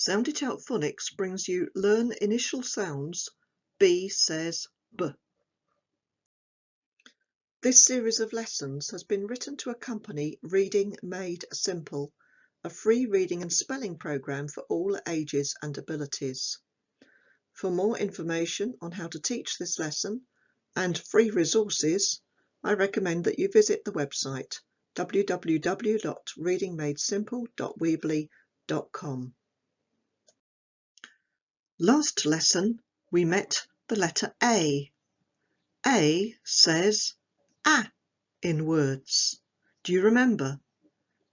Sound It Out Phonics brings you Learn Initial Sounds, B says B. This series of lessons has been written to accompany Reading Made Simple, a free reading and spelling program for all ages and abilities. For more information on how to teach this lesson and free resources, I recommend that you visit the website www.readingmadesimple.weebly.com. Last lesson we met the letter A. A says A in words. Do you remember?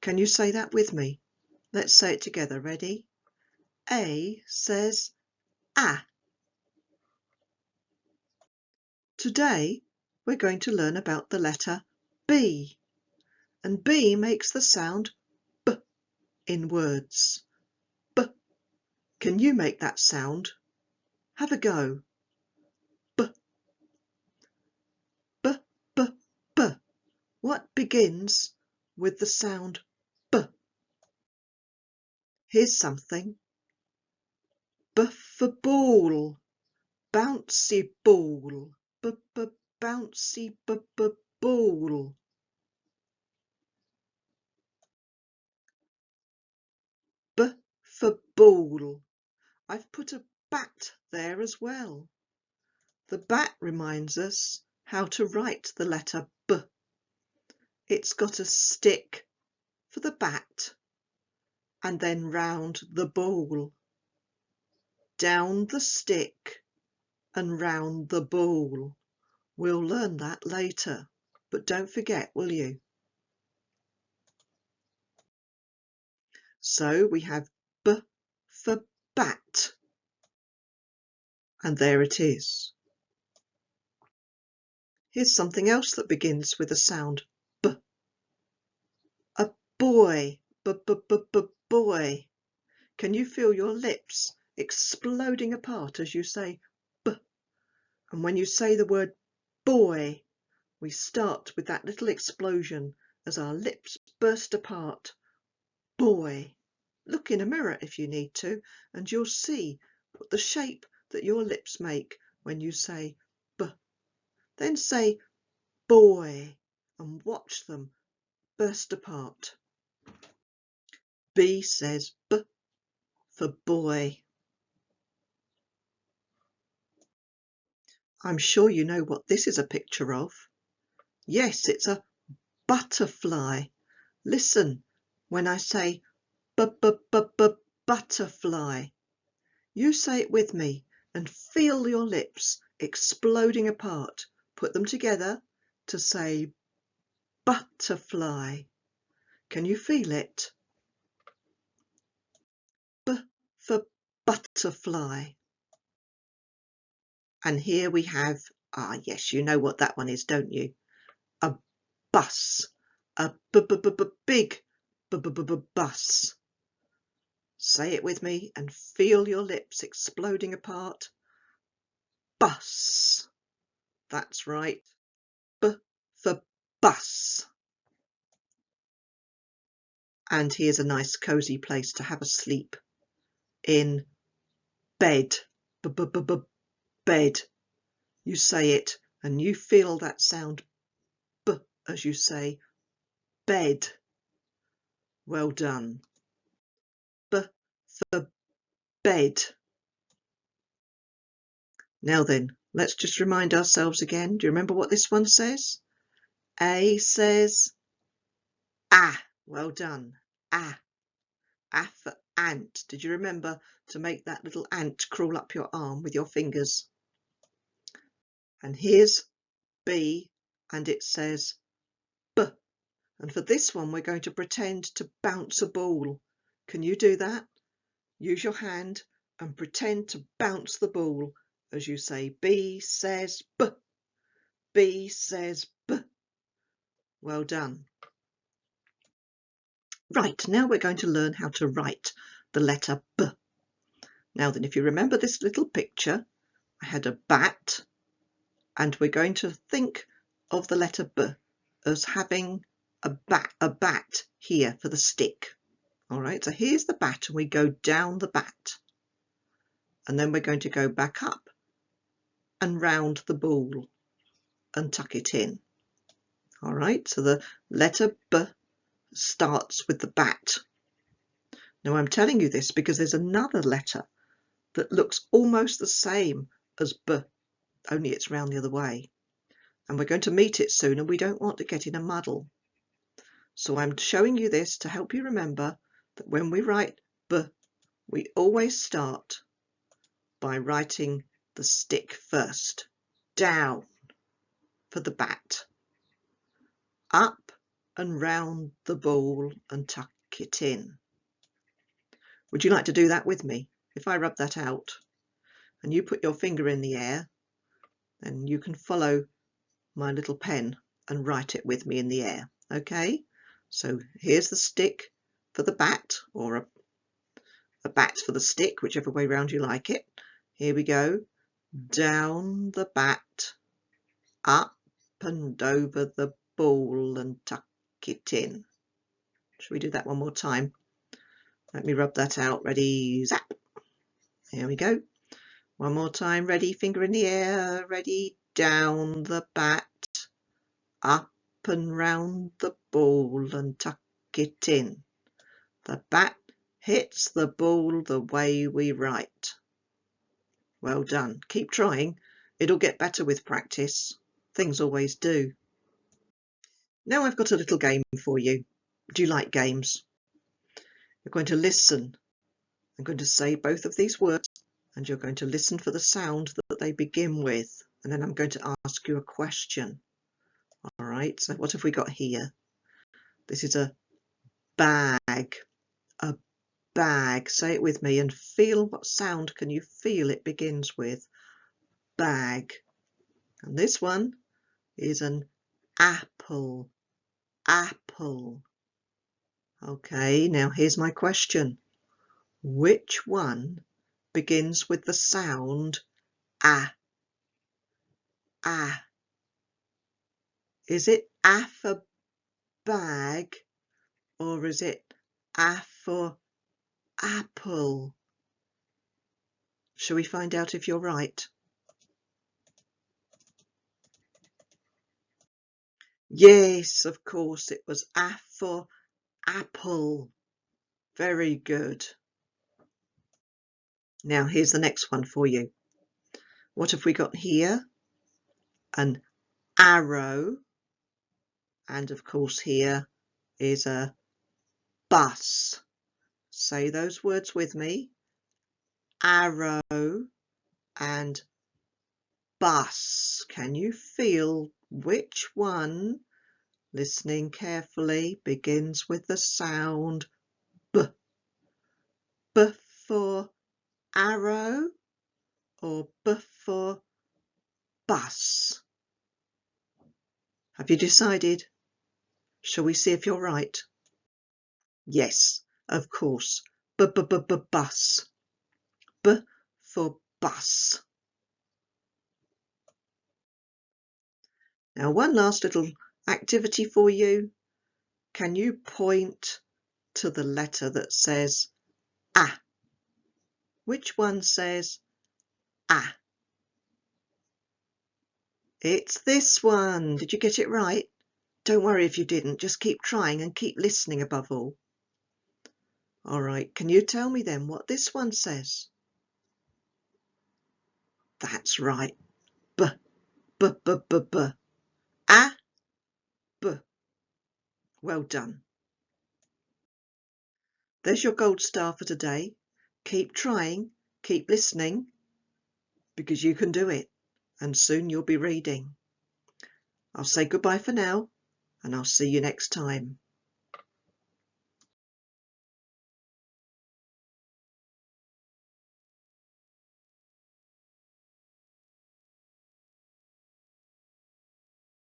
Can you say that with me? Let's say it together. Ready? A says A. Today we're going to learn about the letter B, and B makes the sound B in words. B. Can you make that sound? Have a go. B, B, B, B. What begins with the sound B? Here's something. B for ball, bouncy ball, b b bouncy b b ball. B for ball. I've put a bat there as well. The bat reminds us how to write the letter B. It's got a stick for the bat and then round the ball. Down the stick and round the ball. We'll learn that later, but don't forget, will you? So we have B for bat, and there it is. Here's something else that begins with the sound B. A boy, b-b-b-b-boy. Can you feel your lips exploding apart as you say B? And when you say the word boy, we start with that little explosion as our lips burst apart. Boy. Look in a mirror if you need to, and you'll see the shape that your lips make when you say B. Then say boy and watch them burst apart. B says B for boy. I'm sure you know what this is a picture of. Yes, it's a butterfly. Listen when I say butterfly. You say it with me and feel your lips exploding apart. Put them together to say butterfly. Can you feel it? B for butterfly. And here we have, yes, you know what that one is, don't you? A bus. A big bus. Say it with me and feel your lips exploding apart. Bus. That's right. B for bus. And here's a nice cosy place to have a sleep. In bed. Bed. You say it and you feel that sound B as you say bed. Well done. B for bed. Now then, let's just remind ourselves again. Do you remember what this one says? A says A. Well done. A. A for ant. Did you remember to make that little ant crawl up your arm with your fingers? And here's B, and it says B. And for this one, we're going to pretend to bounce a ball. Can you do that? Use your hand and pretend to bounce the ball as you say B says B. B says B. Well done. Right, now we're going to learn how to write the letter B. Now then, if you remember this little picture, I had a bat, and we're going to think of the letter B as having a bat here for the stick. All right, so here's the bat and we go down the bat. And then we're going to go back up and round the ball and tuck it in. All right, so the letter B starts with the bat. Now I'm telling you this because there's another letter that looks almost the same as B, only it's round the other way. And we're going to meet it soon and we don't want to get in a muddle. So I'm showing you this to help you remember that when we write B, we always start by writing the stick first. Down for the bat. Up and round the ball and tuck it in. Would you like to do that with me? If I rub that out and you put your finger in the air, then you can follow my little pen and write it with me in the air. Okay, so here's the stick for the bat, or a bat for the stick, whichever way round you like it. Here we go. Down the bat, up and over the ball and tuck it in. Should we do that one more time? Let me rub that out. Ready, zap. Here we go. One more time. Ready, finger in the air. Ready, down the bat, up and round the ball and tuck it in. The bat hits the ball the way we write. Well done. Keep trying. It'll get better with practice. Things always do. Now I've got a little game for you. Do you like games? You're going to listen. I'm going to say both of these words and you're going to listen for the sound that they begin with. And then I'm going to ask you a question. All right, so what have we got here? This is a bag. A bag. Say it with me and feel what sound can you feel it begins with. Bag. And this one is an apple. Apple. Okay, now here's my question. Which one begins with the sound ah? Ah. Is it A for bag or is it A for apple? Shall we find out if you're right? Yes, of course, it was A for apple. Very good. Now here's the next one for you. What have we got here? An arrow. And of course here is a bus. Say those words with me. Arrow and bus. Can you feel which one, listening carefully, begins with the sound B? B for arrow or B for bus? Have you decided? Shall we see if you're right? Yes, of course. Bus. B for bus. Now one last little activity for you. Can you point to the letter that says A? Which one says A? It's this one. Did you get it right? Don't worry if you didn't. Just keep trying and keep listening above all. All right. Can you tell me then what this one says? That's right. B, B, B, B, B. A, B. Well done. There's your gold star for today. Keep trying, keep listening, because you can do it, and soon you'll be reading. I'll say goodbye for now, and I'll see you next time.